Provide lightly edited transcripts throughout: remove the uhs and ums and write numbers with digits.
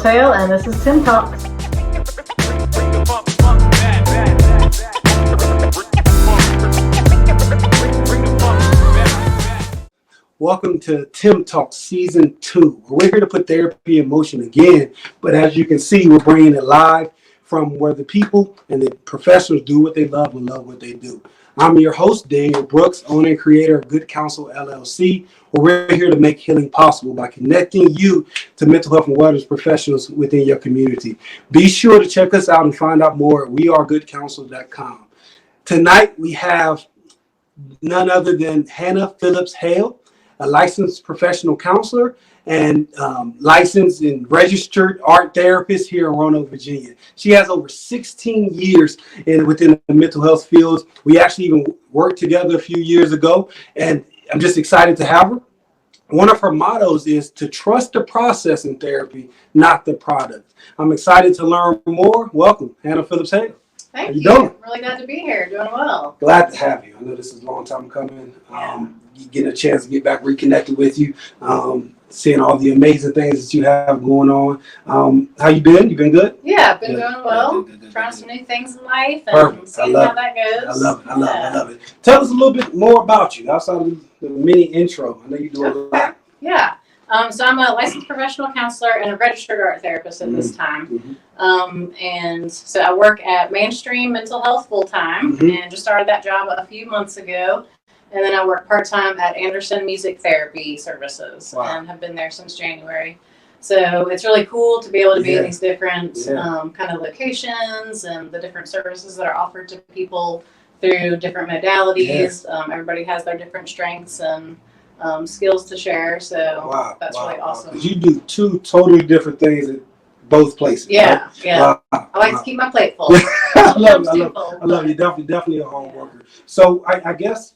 Hale, and this is Tim Talks. Welcome to Tim Talks Season 2. We're here to put therapy in motion again, but as you can see, we're bringing it live from where the people and the professionals do what they love and love what they do. I'm your host, Daniel Brooks, owner and creator of Good Counsel LLC, where we're here to make healing possible by connecting you to mental health and wellness professionals within your community. Be sure to check us out and find out more at wearegoodcounsel.com. Tonight, we have none other than Hannah Phillips Hale, a licensed professional counselor and licensed and registered art therapist here in Roanoke, Virginia. She has over 16 years within the mental health field. We actually even worked together a few years ago, and I'm just excited to have her. One of her mottos is to trust the process in therapy, not the product. I'm excited to learn more. Welcome, Hannah Phillips Hale. Thank you. Doing? Really glad to be here. Doing well. Glad to have you. I know this is a long time coming. Getting a chance to get back reconnected with you, seeing all the amazing things that you have going on. How you been? You been good? Yeah, I've been doing well. Good. Trying some new things in life and Perfect. seeing how that goes. I love it. I love it. Tell us a little bit more about you outside of the mini intro. I know you do a lot. Yeah. So I'm a licensed professional counselor and a registered art therapist at this time. And so I work at Mainstream Mental Health full-time and just started that job a few months ago. And then I work part-time at Anderson Music Therapy Services and have been there since January. So it's really cool to be able to be in these different kind of locations and the different services that are offered to people through different modalities. Everybody has their different strengths and skills to share. So that's really awesome. 'Cause you do two totally different things at both places. Yeah, right? yeah. I like to keep my plate full. I love you. Definitely a hard worker. So I guess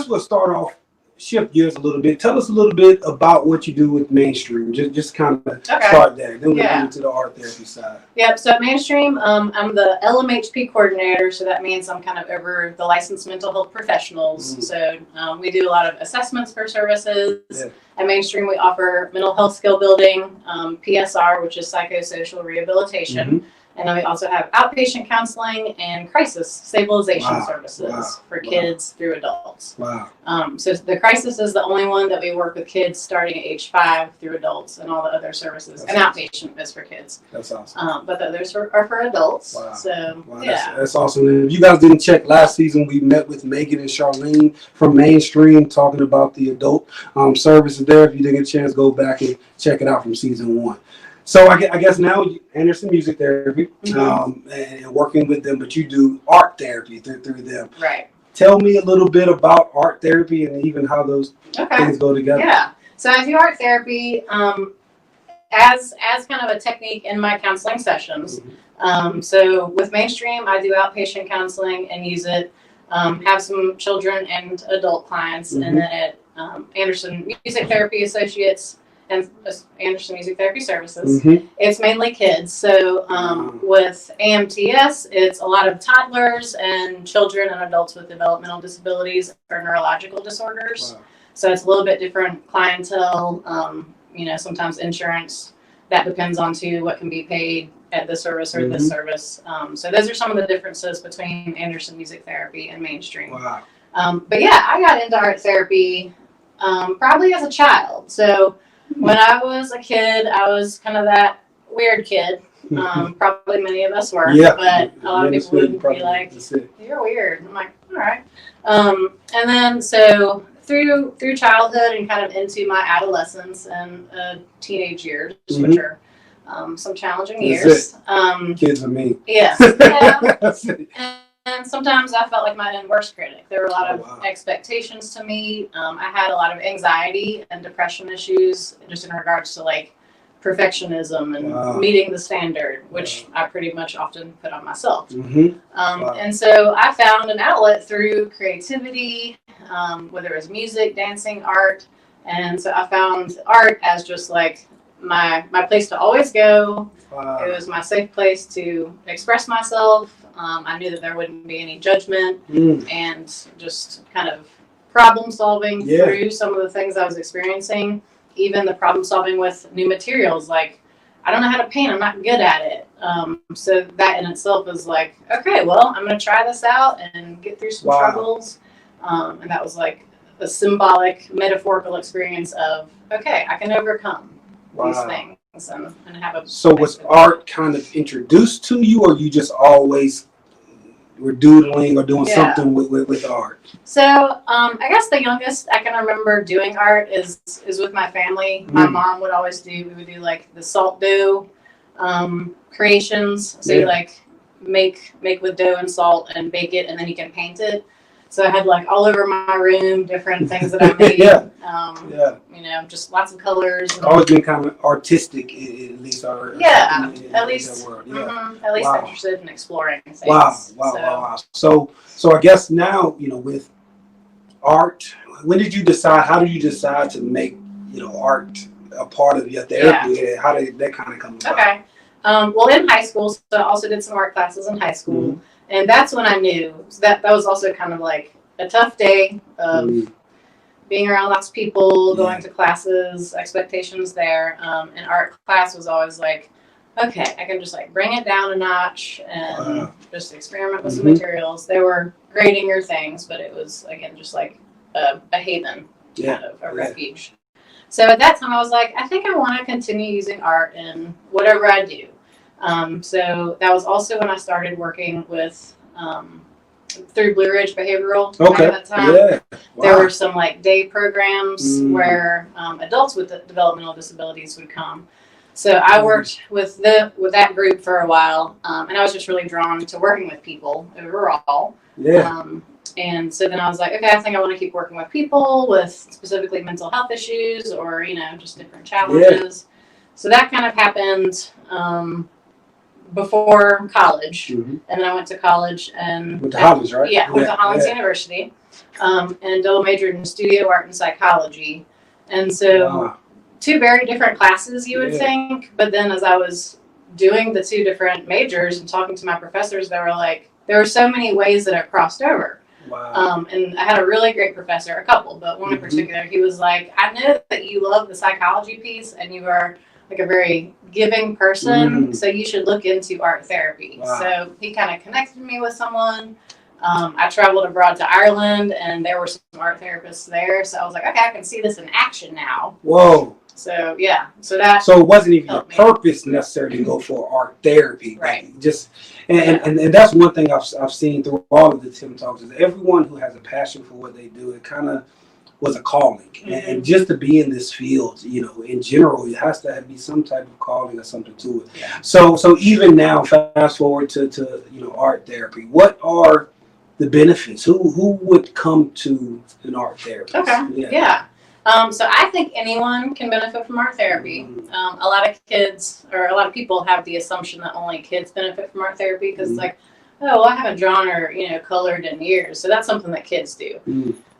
we'll start off, shift gears a little bit. Tell us a little bit about what you do with Mainstream. Just kind of start there. Then we'll get into the art therapy side. Yep. So at Mainstream, I'm the LMHP coordinator. So that means I'm kind of over the licensed mental health professionals. So we do a lot of assessments for services. At Mainstream, we offer mental health skill building, PSR, which is psychosocial rehabilitation. And then we also have outpatient counseling and crisis stabilization services for kids through adults. So the crisis is the only one that we work with kids starting at age 5 through adults, and all the other services. And outpatient is for kids. That's awesome. But the others are for adults. So that's awesome. And if you guys didn't check last season, we met with Megan and Charlene from Mainstream talking about the adult services there. If you didn't get a chance, go back and check it out from season 1. So I guess now Anderson Music Therapy and working with them, but you do art therapy through them. Right. Tell me a little bit about art therapy and even how those things go together. Yeah. So I do art therapy as kind of a technique in my counseling sessions. So with Mainstream, I do outpatient counseling and use it. Have some children and adult clients, and then at Anderson Music Therapy Associates and Anderson Music Therapy Services, it's mainly kids. So with AMTS, it's a lot of toddlers and children and adults with developmental disabilities or neurological disorders. So it's a little bit different clientele. Sometimes insurance, that depends on what can be paid at this service or this service. So those are some of the differences between Anderson Music Therapy and Mainstream. But yeah, I got into art therapy probably as a child. So when I was a kid, I was kind of that weird kid. Probably many of us were, but a lot of people would be like, "You're weird." I'm like, "All right." And then so through childhood and kind of into my adolescence and teenage years, which are some challenging years. Kids are mean. Yes. And sometimes I felt like my own worst critic. There were a lot of expectations to me. I had a lot of anxiety and depression issues just in regards to like perfectionism and meeting the standard, which I pretty much often put on myself. And so I found an outlet through creativity, whether it was music, dancing, art. And so I found art as just like my place to always go. It was my safe place to express myself. I knew that there wouldn't be any judgment and just kind of problem solving through some of the things I was experiencing. Even the problem solving with new materials like I don't know how to paint. I'm not good at it. So that in itself is like, okay, well, I'm going to try this out and get through some struggles. And that was like a symbolic, metaphorical experience of, okay, I can overcome these things and have a. So was art kind of introduced to you, or you just always were doodling or doing something with art? So I guess the youngest I can remember doing art is with my family. My mom would always we would do like the salt dough creations. So you like make with dough and salt and bake it, and then you can paint it. So I had like all over my room different things that I made. You know, just lots of colors. Always been kind of artistic, at least. At least interested in exploring things. Wow. So I guess now, you know, with art, when did you decide? How did you decide to make, you know, art a part of your therapy? Yeah. How did that kind of come about? Okay. Well, in high school, so I also did some art classes in high school, and that's when I knew that was also kind of like a tough day of being around lots of people, going to classes, expectations there, and art class was always like, okay, I can just like bring it down a notch and just experiment with some materials. They were gradinger things, but it was again just like a haven, kind of a refuge. So at that time, I was like, I think I want to continue using art in whatever I do. So that was also when I started working with through Blue Ridge Behavioral. Okay. At that time, there were some like day programs where adults with developmental disabilities would come. So I worked with that group for a while, and I was just really drawn to working with people overall. And so then I was like, okay, I think I want to keep working with people with specifically mental health issues or, you know, just different challenges. So that kind of happened before college. And then I went to college and went to Hollins, right? Yeah, went to Hollins University, and double majored in studio art and psychology. And so two very different classes, you would think. But then as I was doing the two different majors and talking to my professors, they were like, there were so many ways that it crossed over. And I had a really great professor, a couple, but one in particular, he was like, I know that you love the psychology piece and you are like a very giving person, so you should look into art therapy. So he kind of connected me with someone. I traveled abroad to Ireland and there were some art therapists there. So I was like, okay, I can see this in action now. Whoa. So yeah, so it wasn't even your purpose necessarily to go for art therapy, right? Like just and that's one thing I've seen through all of the Tim Talks is everyone who has a passion for what they do, it kind of was a calling, and just to be in this field, you know, in general, it has to be some type of calling or something to it. So even now, fast forward to you know, art therapy. What are the benefits? Who would come to an art therapist? So I think anyone can benefit from art therapy. A lot of kids or a lot of people have the assumption that only kids benefit from art therapy because it's like, oh, well, I haven't drawn or, you know, colored in years. So that's something that kids do.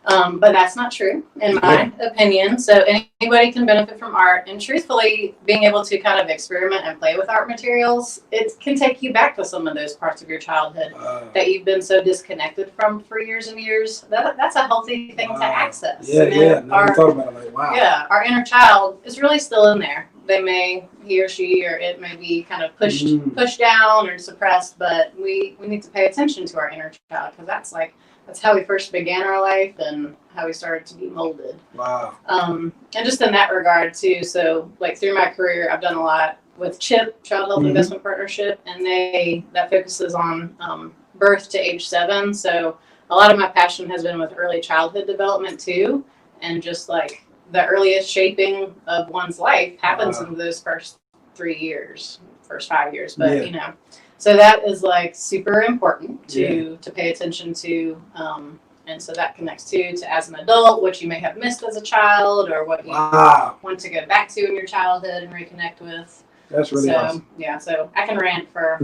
But that's not true, in my opinion. So anybody can benefit from art. And truthfully, being able to kind of experiment and play with art materials, it can take you back to some of those parts of your childhood that you've been so disconnected from for years and years. That's a healthy thing to access. Never thought about it like, our inner child is really still in there. He or she or it may be kind of pushed down or suppressed, but we need to pay attention to our inner child because that's how we first began our life and how we started to be molded. And just in that regard too, so like through my career, I've done a lot with CHIP, Child Health Investment Partnership, and that focuses on birth to age 7. So a lot of my passion has been with early childhood development too, and just like the earliest shaping of one's life happens in those first 5 years. But you know. So that is like super important to pay attention to, and so that connects to as an adult what you may have missed as a child or what you want to go back to in your childhood and reconnect with. That's really awesome. Yeah, so I can rant for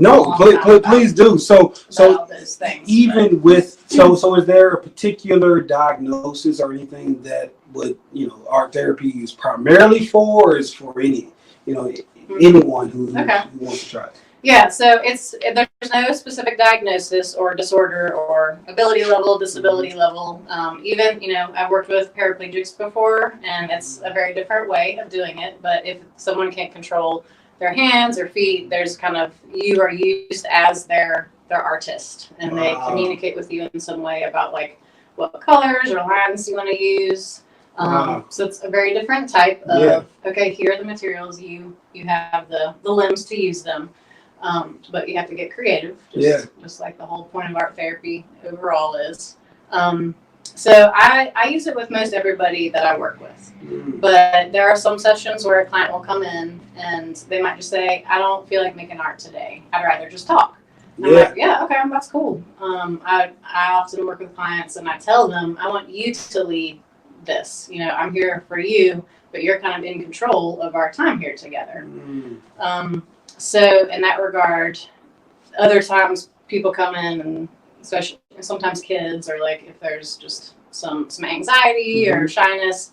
please do. So all those things, even with so is there a particular diagnosis or anything that would, you know, art therapy is primarily for, or is for any, you know, anyone who wants to try it? Yeah, so there's no specific diagnosis or disorder or ability level, disability level. Even, you know, I've worked with paraplegics before, and it's a very different way of doing it. But if someone can't control their hands or feet, there's kind of, you are used as their artist, and they communicate with you in some way about like what colors or lines you want to use. So it's a very different type of, okay, here are the materials, you have the limbs to use them, but you have to get creative, just like the whole point of art therapy overall is. So I use it with most everybody that I work with, but there are some sessions where a client will come in and they might just say, I don't feel like making art today, I'd rather just talk. I'm like, yeah, okay, that's cool. I often work with clients and I tell them, I want you to lead this. You know, I'm here for you, but you're kind of in control of our time here together. So in that regard, other times people come in, and especially sometimes kids, or like if there's just some anxiety or shyness.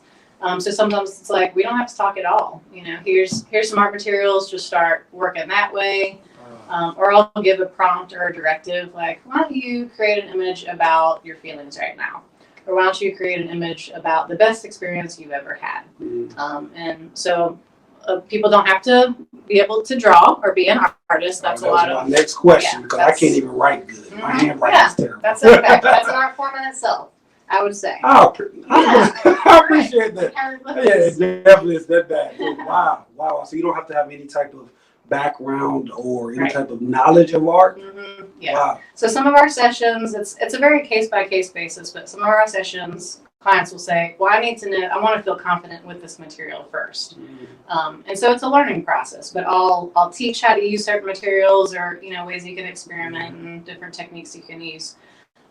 So sometimes it's like, we don't have to talk at all. You know, here's some art materials, just start working that way. Or I'll give a prompt or a directive, like, why don't you create an image about your feelings right now? Or why don't you create an image about the best experience you've ever had? And so people don't have to be able to draw or be an artist. That's a lot of my next question, because I can't even write good. My handwriting is terrible. That's okay. That's an art form in itself, I would say. I appreciate that. Yeah, it definitely is that bad. Wow. So you don't have to have any type of background or any type of knowledge of art. Yeah. Wow. So some of our sessions, it's a very case by case basis, but some of our sessions, clients will say, well, I need to know, I want to feel confident with this material first. And so it's a learning process, but I'll teach how to use certain materials, or, you know, ways you can experiment and different techniques you can use.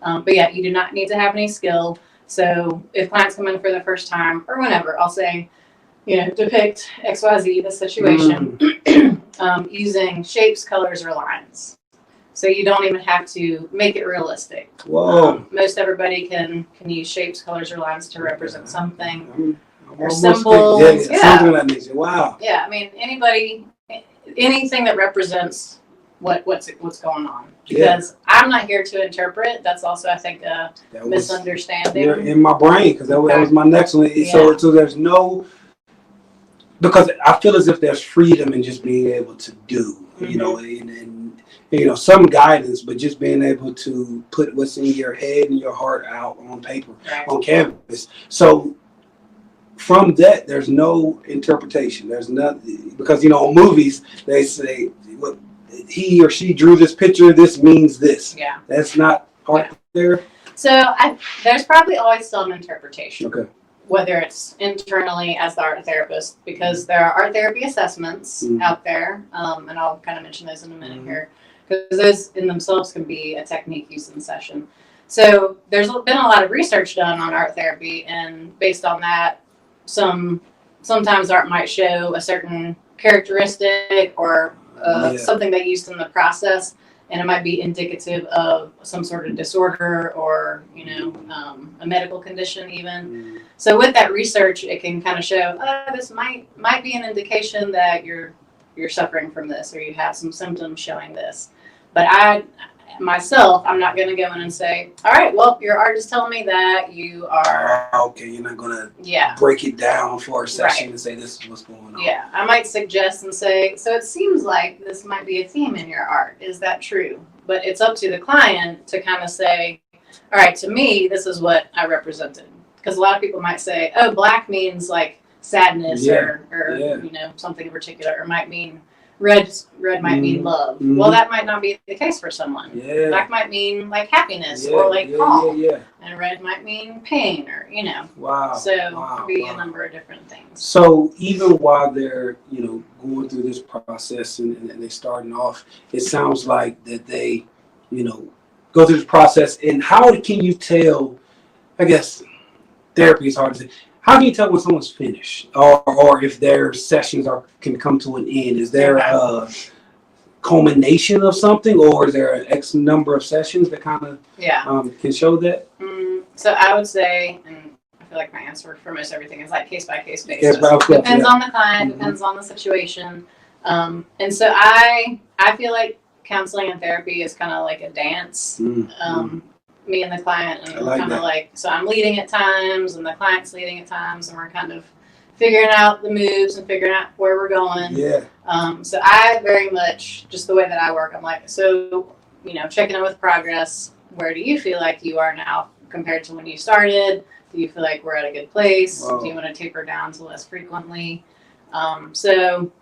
But yeah, you do not need to have any skill. So if clients come in for the first time or whenever, I'll say, you know, depict XYZ, the situation, using shapes, colors, or lines. So you don't even have to make it realistic. Most everybody can use shapes, colors, or lines to represent something. Or symbols. Something like that. Wow. Yeah, I mean, anything that represents what's going on. Because I'm not here to interpret. That's also, I think, a misunderstanding. You're in my brain, because that was my next one. So there's no, because I feel as if there's freedom in just being able to do, you know, and you know, some guidance, but just being able to put what's in your head and your heart out on paper, on canvas. So from that, there's no interpretation. There's nothing, because, you know, in movies, they say, what, he or she drew this picture, this means this. Yeah. That's not art there. So there's probably always some interpretation. Okay. Whether it's internally as the art therapist, because there are art therapy assessments out there, and I'll kind of mention those in a minute here, because those in themselves can be a technique used in the session. So there's been a lot of research done on art therapy, and based on that, sometimes art might show a certain characteristic or something they used in the process, and it might be indicative of some sort of disorder or, you know, a medical condition even. So with that research, it can kind of show, this might be an indication that you're suffering from this, or you have some symptoms showing this. But I'm not going to go in and say, all right, well, your art is telling me that you are... okay, you're not going to break it down for a session and say, this is what's going on. Yeah, I might suggest and say, so it seems like this might be a theme in your art. Is that true? But it's up to the client to kind of say, all right, to me, this is what I represented. Because a lot of people might say, oh, black means like sadness or you know, something in particular, or might mean... Red might mean love. Well, that might not be the case for someone. Black might mean like happiness or like calm. And red might mean pain, or, you know. So it could be a number of different things. So even while they're, you know, going through this process and they're starting off, it sounds like that they, you know, go through this process. And how can you tell, I guess therapy is hard to say, how can you tell when someone's finished, or if their sessions can come to an end? Is there a culmination of something, or is there an X number of sessions that kind of can show that? So I would say, and I feel like my answer for most everything is like case by case basis. Depends on the client, depends on the situation, and so I feel like counseling and therapy is kind of like a dance. Me and the client, and kind of like, so I'm leading at times and the client's leading at times, and we're kind of figuring out the moves and figuring out where we're going. Yeah. So I very much, just the way that I work, I'm like, so, checking in with progress. Where do you feel like you are now compared to when you started? Do you feel like we're at a good place? Wow. Do you want to taper down to less frequently? So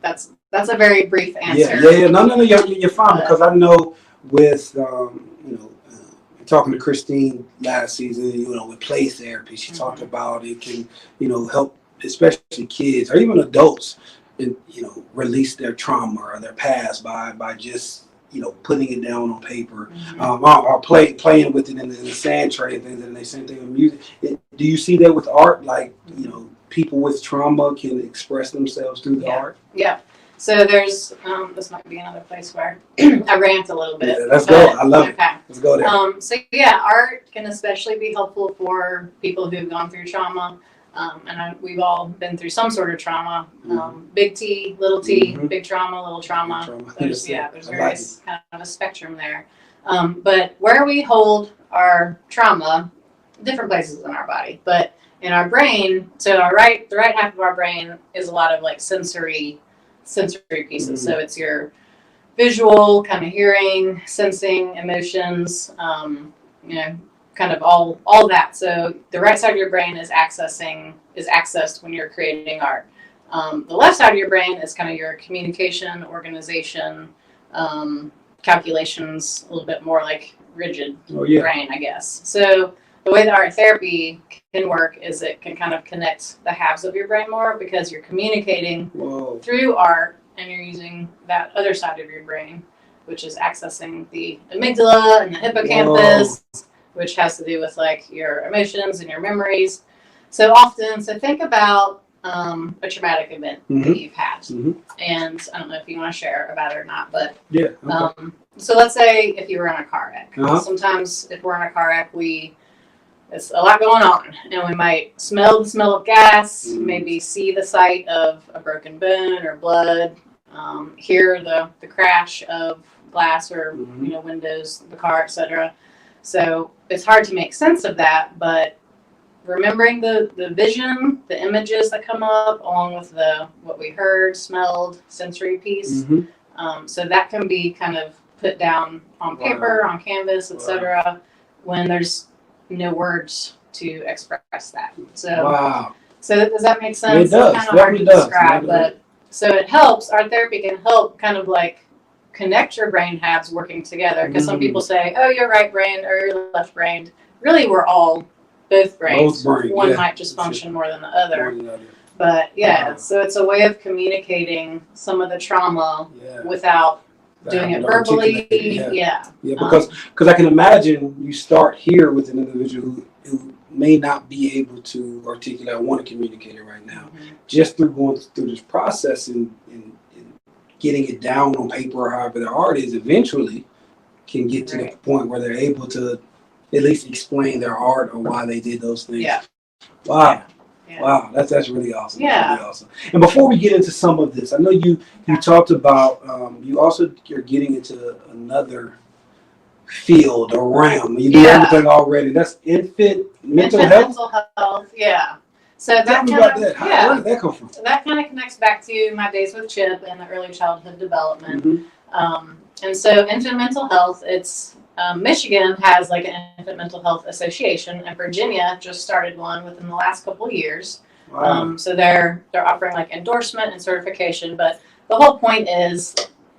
that's a very brief answer. Yeah. No, you're fine, because I know with talking to Christine last season, with play therapy, she talked about it can, help especially kids or even adults, and release their trauma or their past by just putting it down on paper, or playing with it in the sand tray and things, and the same thing with music. Do you see that with art? Like people with trauma can express themselves through the art. Yeah. So there's this might be another place where I rant a little bit. Yeah, let's go. I love it. Let's go there. So yeah, art can especially be helpful for people who've gone through trauma. We've all been through some sort of trauma. Big T, little t, big trauma, little trauma. There's various kind of a spectrum there. But where we hold our trauma, different places in our body, but in our brain, so the right half of our brain is a lot of like sensory pieces. So it's your visual, kind of hearing, sensing, emotions, kind of all that. So the right side of your brain is accessed when you're creating art. The left side of your brain is kind of your communication, organization, calculations, a little bit more like rigid brain, I guess. So the way that art therapy can work is it can kind of connect the halves of your brain more, because you're communicating through art, and you're using that other side of your brain, which is accessing the amygdala and the hippocampus, which has to do with like your emotions and your memories. So think about a traumatic event that you've had. And I don't know if you want to share about it or not, but so let's say if you were in a car wreck. Sometimes if we're in a car wreck, it's a lot going on, and we might smell the smell of gas, maybe see the sight of a broken bone or blood, hear the crash of glass or windows of the car, etc. So it's hard to make sense of that, but remembering the vision, the images that come up, along with what we heard, smelled, sensory piece, so that can be kind of put down on paper, on canvas, etc. When there's no words to express that. So does that make sense? It does. It's kind of hard to describe, but so it helps. Art therapy can help kind of like connect your brain halves working together, because some people say, oh, you're right brain or you're left brained. Really, we're all both brains. One might just function more than the other. But so it's a way of communicating some of the trauma without doing it verbally. Because I can imagine you start here with an individual who may not be able to articulate or want to communicate it right now. Just through going through this process and getting it down on paper, or however their art is, eventually can get to the point where they're able to at least explain their art or why they did those things. Wow, that's really awesome. That's really awesome. And before we get into some of this, I know you talked about you're getting into another field or realm. You do everything already. That's infant mental health. So that Tell me about that. Where did that come from? That kind of connects back to my days with Chip and the early childhood development. And so infant mental health, it's Michigan has like an infant mental health association, and Virginia just started one within the last couple of years. So they're offering like endorsement and certification, but the whole point is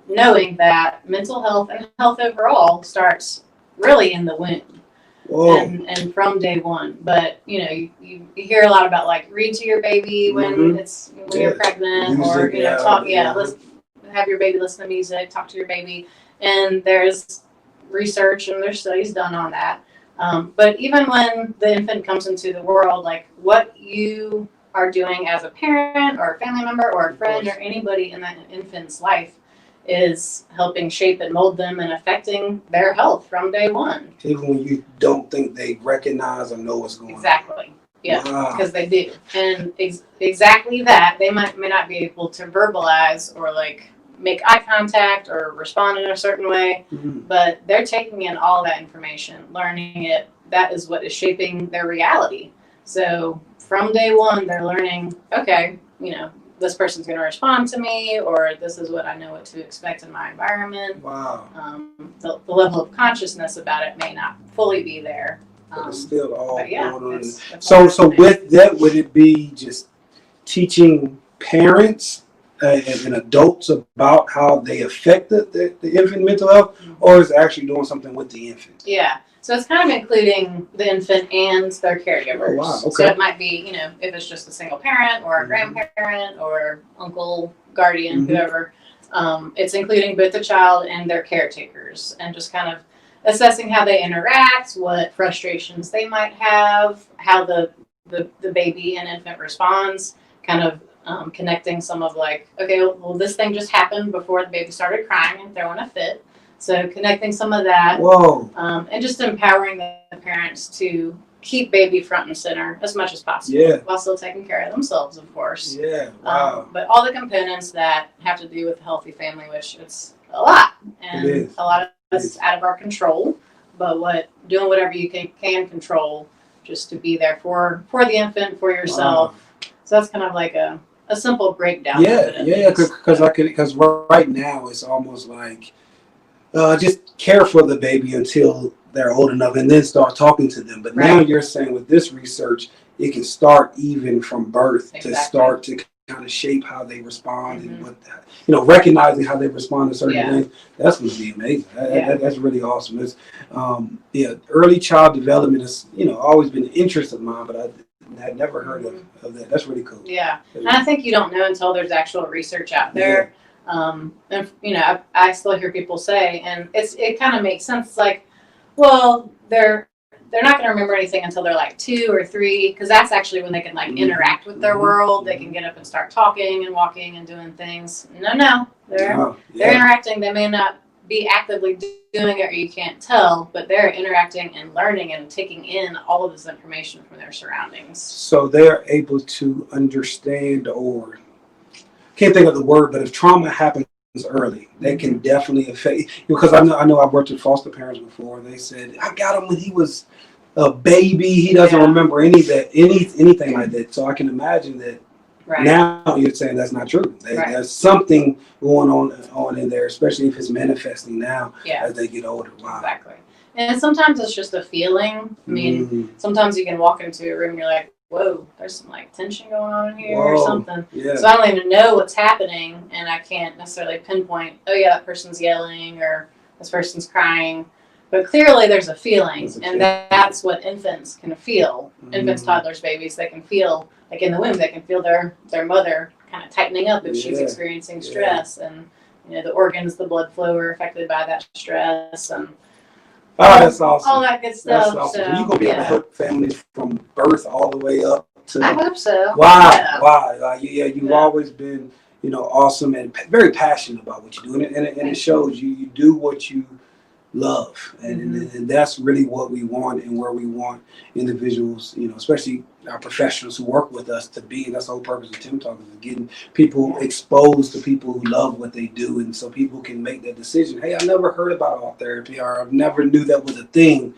knowing that mental health and health overall starts really in the womb. And from day one. But you hear a lot about like read to your baby when you're pregnant, or talk listen, have your baby listen to music, talk to your baby, and there's research and there's studies done on that. But even when the infant comes into the world, like what you are doing as a parent or a family member or a friend or anybody in that infant's life is helping shape and mold them and affecting their health from day one. Even when you don't think they recognize or know what's going on. Exactly. Yeah, because they do. And exactly that. They may not be able to verbalize or like make eye contact or respond in a certain way, but they're taking in all that information, learning it. That is what is shaping their reality. So from day one, they're learning, okay, this person's going to respond to me, or this is what I know what to expect in my environment. Wow. The level of consciousness about it may not fully be there. But it's still all going on. It's so with that, would it be just teaching parents and adults about how they affect the infant mental health, or is it actually doing something with the infant? Yeah. So it's kind of including the infant and their caregivers. Oh, wow. Okay. So it might be, if it's just a single parent or a grandparent or uncle, guardian, whoever. It's including both the child and their caretakers, and just kind of assessing how they interact, what frustrations they might have, how the baby and infant responds, kind of connecting some of okay, well, this thing just happened before the baby started crying and throwing a fit. So connecting some of that. Whoa. And just empowering the parents to keep baby front and center as much as possible. Yeah. While still taking care of themselves, of course. Yeah. Wow. But all the components that have to do with a healthy family, which it's a lot. And a lot of it's out of our control. But doing whatever you can control just to be there for the infant, for yourself. Wow. So that's kind of like a simple breakdown. Yeah, because right now it's almost like just care for the baby until they're old enough and then start talking to them. But now you're saying with this research, it can start even from birth to start to kind of shape how they respond and what, recognizing how they respond to certain things. That's going to be amazing. That's really awesome. It's, early child development is, always been an interest of mine, but I had never heard of that. That's really cool. Yeah. And I think you don't know until there's actual research out there. And I still hear people say, and it kind of makes sense. It's like, well, they're not going to remember anything until they're like 2 or 3, because that's actually when they can interact with their world. They can get up and start talking and walking and doing things. No, they're interacting. They may not be actively doing it, or you can't tell, but they're interacting and learning and taking in all of this information from their surroundings. So they're able to understand, or can't think of the word, but if trauma happens early, they can definitely affect. Because I know I've worked with foster parents before. They said, I got him when he was a baby. He doesn't remember anything like that. So I can imagine that. Now you're saying that's not true. There's something going on in there, especially if it's manifesting now as they get older. Wow. Exactly. And sometimes it's just a feeling. I mean, sometimes you can walk into a room and you're like, whoa, there's some tension going on in here or something. Yeah. So I don't even know what's happening, and I can't necessarily pinpoint, oh yeah, that person's yelling or this person's crying. But clearly there's a feeling, and that's what infants can feel. Infants, toddlers, babies, they can feel, in the womb, they can feel their mother kind of tightening up if she's experiencing stress, and the organs, the blood flow are affected by that stress, and that's awesome. All that good stuff. That's awesome. So you're going to be able to help families from birth all the way up to... I hope so. Wow. Wow. You've always been, awesome and very passionate about what you do. And it shows you do what you love. And that's really what we want, and where we want individuals, especially our professionals who work with us to be. And that's the whole purpose of Tim Talk, is getting people exposed to people who love what they do, and so people can make that decision. Hey, I never heard about art therapy, or I never knew that was a thing.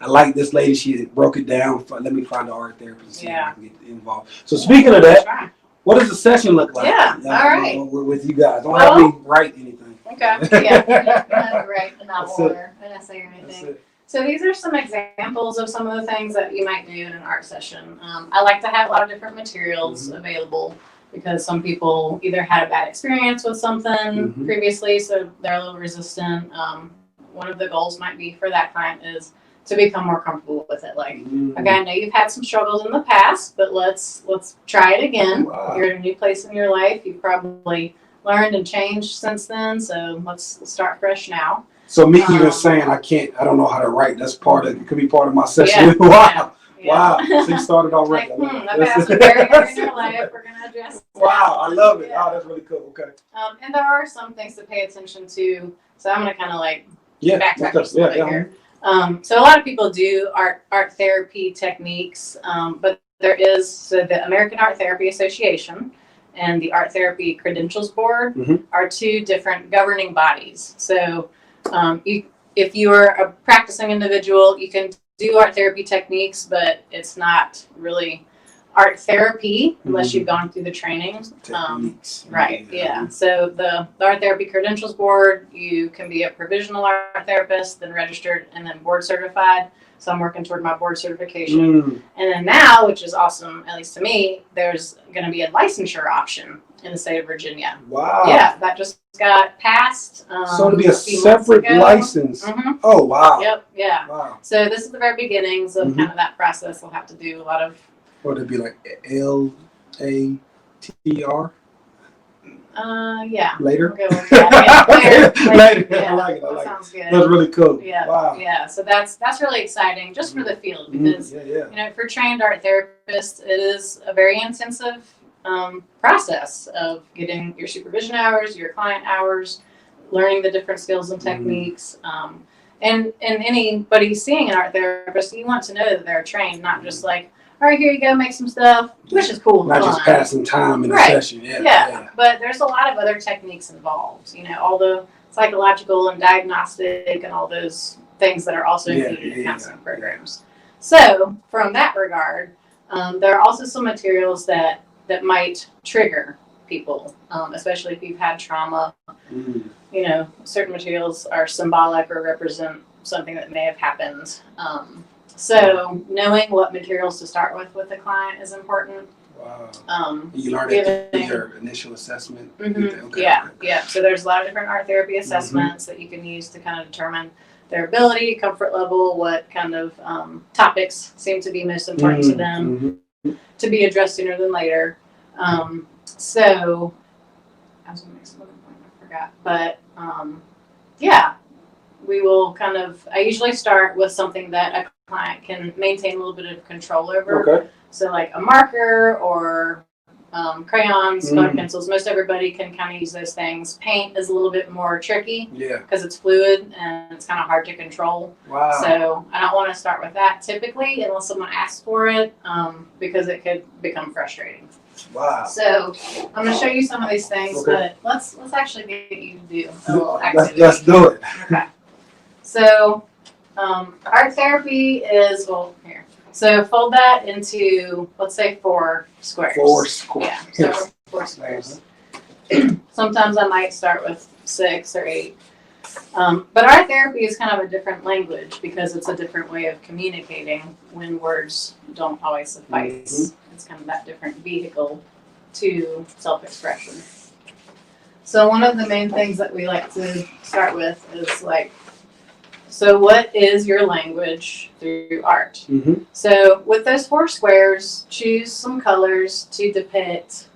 I like this lady, she broke it down. Let me find an art therapist and see if I can get involved. So speaking of that, what does the session look like? All right. With you guys. Don't have me write anything. Okay. Yeah. I don't write a novel or an essay or anything. So these are some examples of some of the things that you might do in an art session. I like to have a lot of different materials available, because some people either had a bad experience with something previously, so they're a little resistant. One of the goals might be for that client is to become more comfortable with it. Okay, I know you've had some struggles in the past, but let's try it again. Wow. You're in a new place in your life. You've probably learned and changed since then, so let's start fresh now. So me even saying I don't know how to write, that's could be part of my session. Wow. Wow. So you started already. I've had some barriers in your life. We're going to address that. Wow, I love it. Oh, that's really cool. Okay. And there are some things to pay attention to. So I'm going to kind of backtrack just a little bit here. So a lot of people do art therapy techniques, but there is the American Art Therapy Association and the Art Therapy Credentials Board are two different governing bodies. So if you are a practicing individual, you can do art therapy techniques, but it's not really art therapy unless you've gone through the training. Techniques. Right, yeah. So the Art Therapy Credentials Board, you can be a provisional art therapist, then registered, and then board certified. So I'm working toward my board certification. And then now, which is awesome, at least to me, there's going to be a licensure option in the state of Virginia. Wow. Yeah, that just got passed. So it'll be a separate license. Oh, wow. Yep, yeah. Wow. So this is the very beginnings of kind of that process. We'll have to do a lot of... Or it'd be like LATR? Yeah. Later? We'll go with that. Later. Yeah, Yeah, I like it. that sounds good. That's really cool. Yeah. Wow. Yeah. So that's really exciting just for the field because you know, for trained art therapists, it is a very intensive process of getting your supervision hours, your client hours, learning the different skills and techniques. And anybody seeing an art therapist, you want to know that they're trained, not just like, all right, here you go, make some stuff, which is cool. Not just passing time in a session. Yeah. But there's a lot of other techniques involved. You know, all the psychological and diagnostic and all those things that are also included in counseling programs. So from that regard, there are also some materials that might trigger people, especially if you've had trauma. You know, certain materials are symbolic or represent something that may have happened. So knowing what materials to start with the client is important. Wow. You learned it through your initial assessment? Yeah. So there's a lot of different art therapy assessments that you can use to kind of determine their ability, comfort level, what kind of topics seem to be most important to them to be addressed sooner than later. So I was going to make some other point, I forgot. But yeah, we will kind of, I usually start with something that a client can maintain a little bit of control over. Okay. So like a marker or crayons, colored pencils. Most everybody can kind of use those things. Paint is a little bit more tricky because it's fluid and it's kind of hard to control. Wow. So I don't want to start with that typically unless someone asks for it because it could become frustrating. Wow. So I'm going to show you some of these things, but let's actually get you to do a little activity. Let's do it. Okay. So art therapy is, well, here. So fold that into, let's say, 4 squares. 4 squares. Yeah, so 4 squares. Sometimes I might start with 6 or 8. But art therapy is kind of a different language because it's a different way of communicating when words don't always suffice. It's kind of that different vehicle to self-expression. So one of the main things that we like to start with is like, so what is your language through art? So with those 4 squares, choose some colors to depict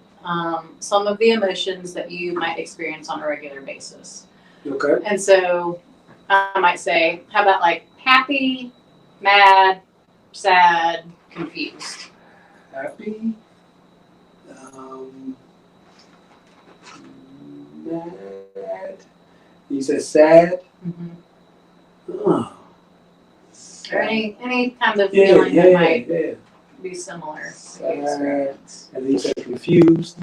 some of the emotions that you might experience on a regular basis. Okay. And so I might say, how about like happy, mad, sad, confused? Happy, mad. You said sad? Oh. Or any kind of feeling that might be similar. Sad. And then you said confused.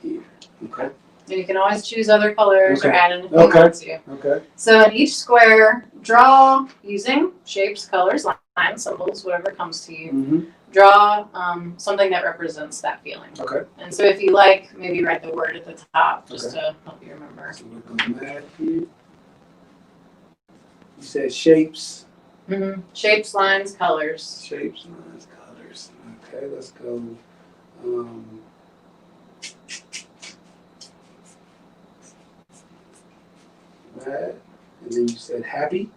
Here. Okay. And you can always choose other colors or add anything you want to. Okay. So in each square, draw using shapes, colors, lines, symbols, whatever comes to you. Draw something that represents that feeling. Okay. And so if you like, maybe write the word at the top just to help you remember. So we're going mad here. You said shapes. Shapes, lines, colors. Shapes, lines, colors. Okay, let's go. Mad. And then you said happy.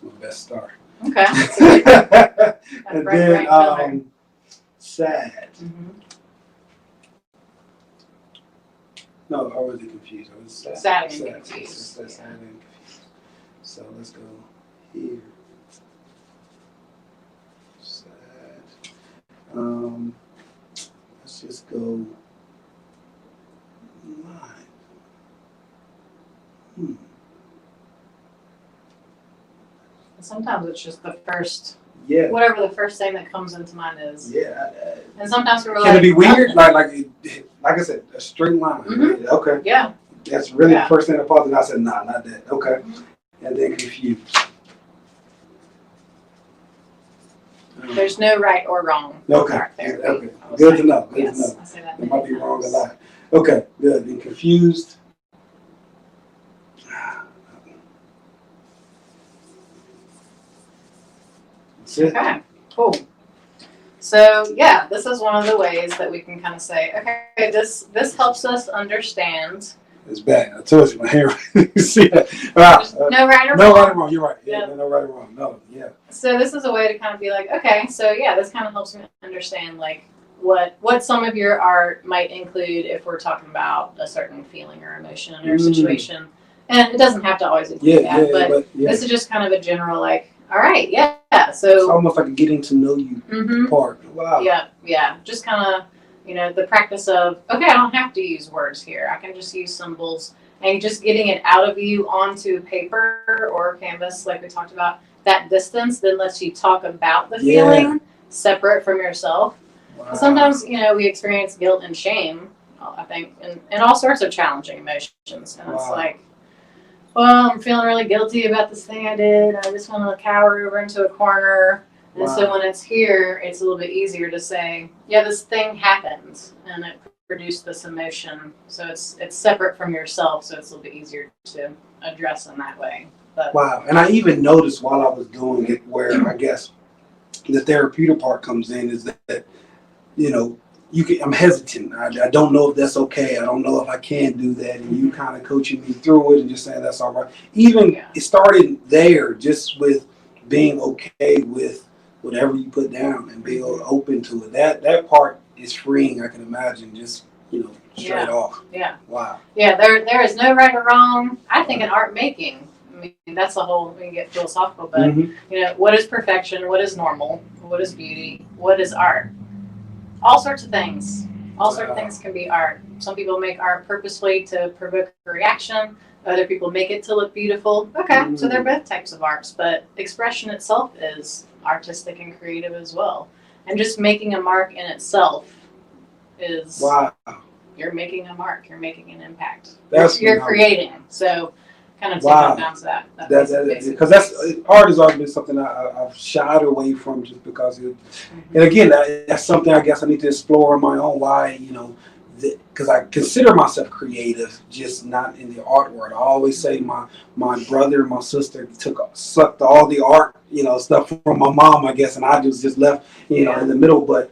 My best start. Okay. And then sad. No, I wasn't confused. I was sad. Sad and confused. Sad and confused. So let's go here. Sad. Let's just go line. Sometimes it's just the first, Yeah. whatever the first thing that comes into mind is. Yeah. And sometimes we're Can like, it be weird? Like I said, a straight line. Mhm. Okay. Yeah. That's really Yeah. the first thing that popped, and I said, nah, not that. Okay. And then confused. There's no right or wrong. Okay. Art therapy. Okay. Good to know. Good Yes, to know. I say that It many might be wrong a times. lot. Okay. Good. And confused. That's it. Okay, cool. So yeah, this is one of the ways that we can kind of say, okay, this helps us understand. It's bad. I told you my hair. You see that? There's no right or No wrong. right or wrong. You're right. Yeah. Yeah. No right or wrong. No. Yeah. So this is a way to kind of be like, okay, so yeah, this kind of helps me understand like what some of your art might include if we're talking about a certain feeling or emotion or situation. And it doesn't have to always include that, but this is just kind of a general like, all right, yeah. So it's almost like a getting to know you part. Wow. Yeah. Just kind of, the practice of, okay, I don't have to use words here. I can just use symbols, and just getting it out of you onto paper or canvas, like we talked about. That distance then lets you talk about the feeling separate from yourself. Wow. Sometimes, we experience guilt and shame, I think, and all sorts of challenging emotions. And it's like, well, I'm feeling really guilty about this thing I did. I just want to cower over into a corner. And so when it's here, it's a little bit easier to say, yeah, this thing happened and it produced this emotion. So it's separate from yourself, so it's a little bit easier to address in that way. But, wow. And I even noticed while I was doing it where I guess the therapeutic part comes in is that, I'm hesitant. I don't know if that's okay. I don't know if I can do that. And you kind of coaching me through it and just saying that's all right. Even it started there just with being okay with whatever you put down and being open to it. That part is freeing, I can imagine, just, straight off. Yeah. Wow. Yeah, there is no right or wrong. I think in art making, that's the whole, we can get philosophical, but, what is perfection? What is normal? What is beauty? What is art? All sorts of things. All sorts of things can be art. Some people make art purposefully to provoke a reaction. Other people make it to look beautiful. Okay, so they're both types of arts, but expression itself is artistic and creative as well. And just making a mark in itself is, you're making a mark. You're making an impact. You're creating. So kind of taking down to that. Because art has always been something I've shied away from just because and again, that's something I guess I need to explore on my own. Why, because I consider myself creative, just not in the art world. I always say my brother and my sister sucked all the art, stuff from my mom, I guess, and I just left, in the middle. But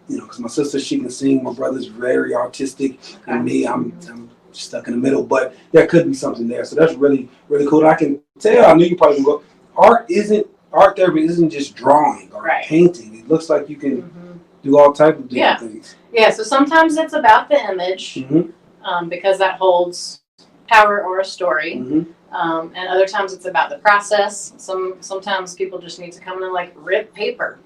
because my sister, she can sing, my brother's very artistic, and me, I'm stuck in the middle, but there could be something there. So that's really, really cool. I can tell. I knew you probably would go. Art therapy isn't just drawing or painting. It looks like you can do all types of different things. Yeah. So sometimes it's about the image because that holds power or a story, and other times it's about the process. Sometimes people just need to come in and like rip paper.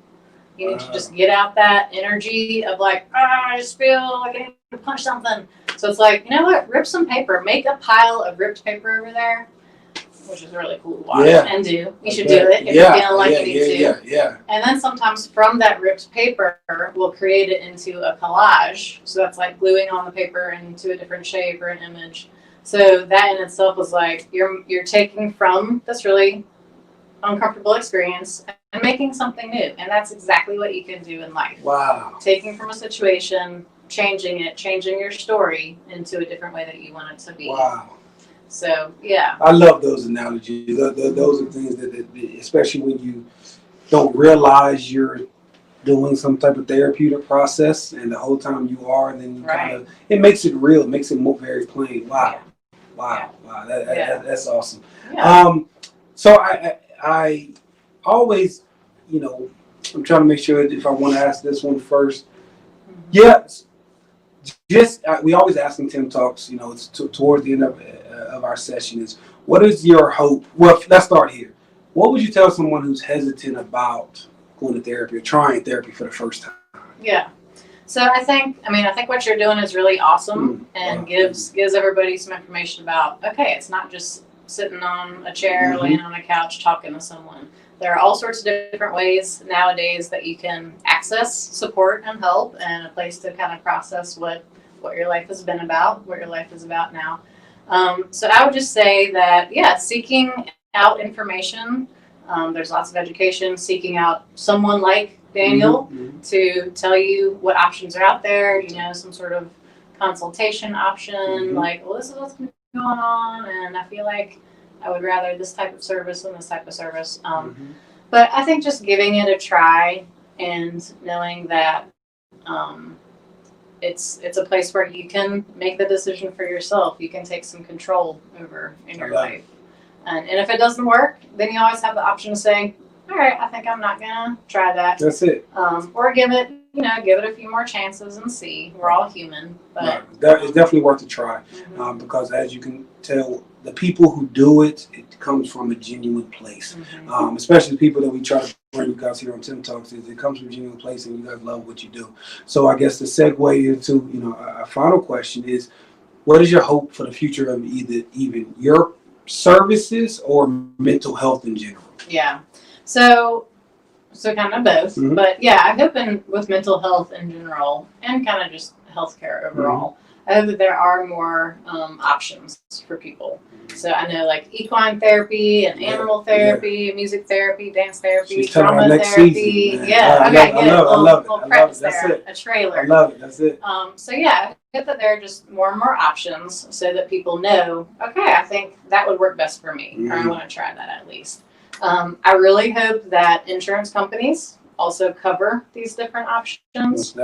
You need to just get out that energy of like, I just feel like I need to punch something. So it's like, you know what? Rip some paper. Make a pile of ripped paper over there, which is really cool to watch and do. You should do it if you're feeling like you need to. Yeah. And then sometimes from that ripped paper, we'll create it into a collage. So that's like gluing on the paper into a different shape or an image. So that in itself is like you're taking from this really uncomfortable experience and making something new. And that's exactly what you can do in life. Wow. Taking from a situation, changing your story into a different way that you want it to be. Wow. So, yeah. I love those analogies. Those are things that, especially when you don't realize you're doing some type of therapeutic process, and the whole time you are, and then you kind of, it makes it real. It makes it more very plain. Wow. Yeah. Wow. That's awesome. Yeah. So I always, I'm trying to make sure if I want to ask this one first. Yes. We always ask in Tim Talks, it's towards the end of our session is, what is your hope? Well, let's start here. What would you tell someone who's hesitant about going to therapy or trying therapy for the first time? Yeah. So I think what you're doing is really awesome and gives everybody some information about, okay, it's not just sitting on a chair, laying on a couch, talking to someone. There are all sorts of different ways nowadays that you can access support and help and a place to kind of process what your life has been about, what your life is about now. So I would just say that, yeah, seeking out information. There's lots of education, seeking out someone like Daniel to tell you what options are out there, some sort of consultation option, like, well, this is what's going on, and I feel like I would rather this type of service than this type of service. But I think just giving it a try and knowing that it's a place where you can make the decision for yourself. You can take some control over in your life. And if it doesn't work, then you always have the option to say, all right, I think I'm not going to try that. That's it. Or give it a few more chances and see. We're all human. But it's definitely worth a try because as you can tell, the people who do it, it comes from a genuine place. Especially the people that we try to bring you guys here on Tim Talks, it comes from a genuine place and you guys love what you do. So I guess the segue into, a final question is, what is your hope for the future of even your services or mental health in general? Yeah. So kind of both, but yeah, I'm hoping with mental health in general and kind of just healthcare overall, I hope that there are more options for people. So I know like equine therapy and animal therapy, music therapy, dance therapy, trauma therapy. I love it. Preface there, a trailer. I love it. That's it. So yeah, I hope that there are just more and more options so that people know, okay, I think that would work best for me, or I want to try that at least. I really hope that insurance companies also cover these different options.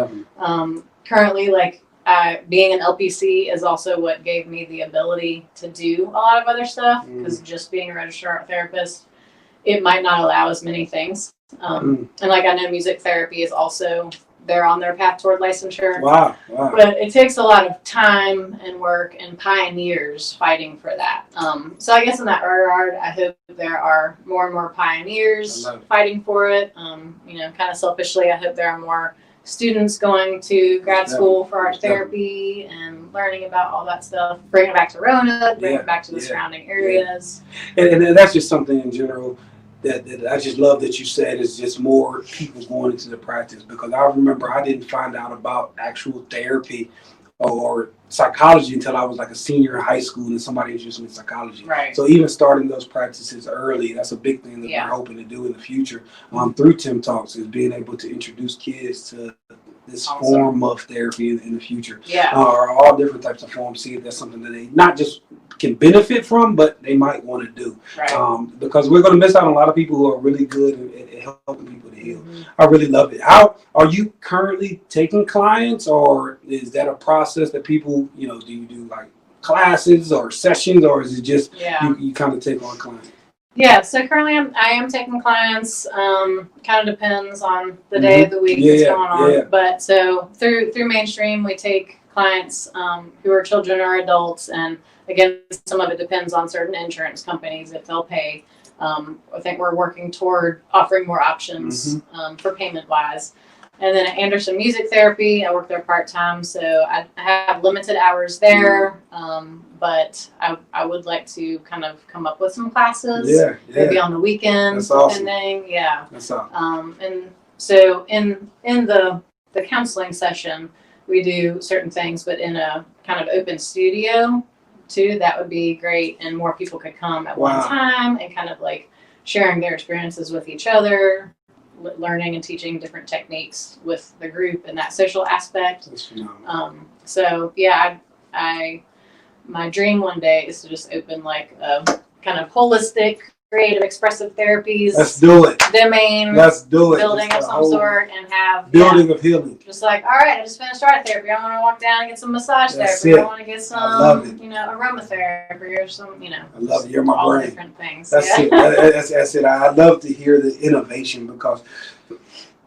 Currently, like being an LPC is also what gave me the ability to do a lot of other stuff, because just being a registered art therapist, it might not allow as many things. And like I know music therapy is also, they're on their path toward licensure. Wow. But it takes a lot of time and work and pioneers fighting for that. So I guess in that regard, I hope there are more and more pioneers fighting for it. Kind of selfishly, I hope there are more students going to grad school for art therapy and learning about all that stuff. Bring it back to Rona, bring it back to the surrounding areas. And that's just something in general that I just love that you said is just more people going into the practice, because I remember I didn't find out about actual therapy or psychology until I was like a senior in high school and somebody introduced me to psychology. Right. So even starting those practices early, that's a big thing that we're hoping to do in the future through Tim Talks, is being able to introduce kids to this form of therapy in the future. Or all different types of forms, see if that's something that they not just can benefit from, but they might want to do. Because we're going to miss out on a lot of people who are really good at helping people to heal. I really love it. How are you currently taking clients, or is that a process that people, do you do like classes or sessions, or is it just you kind of take on clients? Yeah, so currently I am taking clients. Kind of depends on the day of the week that's going on. But so through Mainstream, we take clients who are children or adults, and again, some of it depends on certain insurance companies if they'll pay. I think we're working toward offering more options for payment wise. And then at Anderson Music Therapy, I work there part-time, so I have limited hours there, but I would like to kind of come up with some classes, maybe on the weekends, depending. That's awesome. And so in the counseling session, we do certain things, but in a kind of open studio too. That would be great, and more people could come at one time and kind of like sharing their experiences with each other, learning and teaching different techniques with the group and that social aspect. So yeah, my dream one day is to just open like a kind of holistic, creative, expressive therapies. Let's do it. Domain. Let's do it. Building of some sort, and have building of healing. Just like, all right, I just finished art therapy. I want to walk down and get some massage therapy. I want to get some, aromatherapy or some, I love it. You're my all brain. Different things. That's it. That's it. I love to hear the innovation, because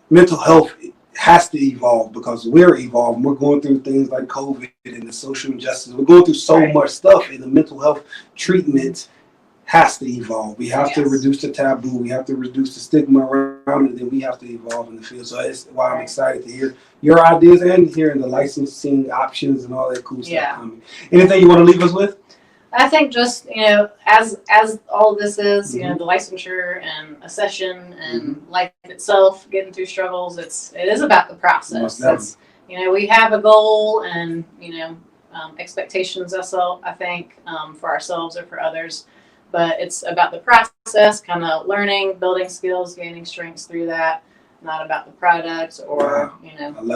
mental health has to evolve, because we're evolving. We're going through things like COVID and the social injustice. We're going through so much stuff, and the mental health treatment has to evolve. We have to reduce the taboo. We have to reduce the stigma around it, and we have to evolve in the field. So that's why I'm excited to hear your ideas and hearing the licensing options and all that cool stuff coming. Anything you want to leave us with? I think just, as all this is, the licensure and a session and life itself, getting through struggles, it is about the process. It's, we have a goal and, expectations, I think, for ourselves or for others, but it's about the process, kind of learning, building skills, gaining strengths through that, not about the product or,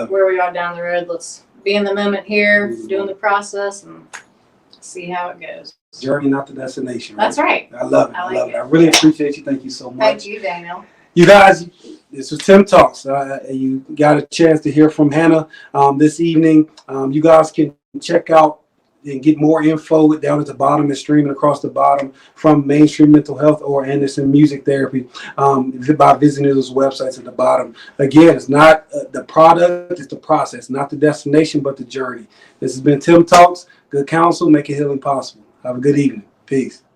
where we are down the road. Let's be in the moment here, doing the process and see how it goes. Journey, not the destination. Right? That's right. I love it. I love it. I really appreciate you. Thank you so much. Thank you, Daniel. You guys, this was Tim Talks. You got a chance to hear from Hannah this evening. You guys can check out and get more info down at the bottom and streaming across the bottom from Mainstream Mental Health or Anderson Music Therapy by visiting those websites at the bottom. Again, it's not the product, it's the process, not the destination, but the journey. This has been Tim Talks. Good counsel, make it healing possible. Have a good evening. Peace.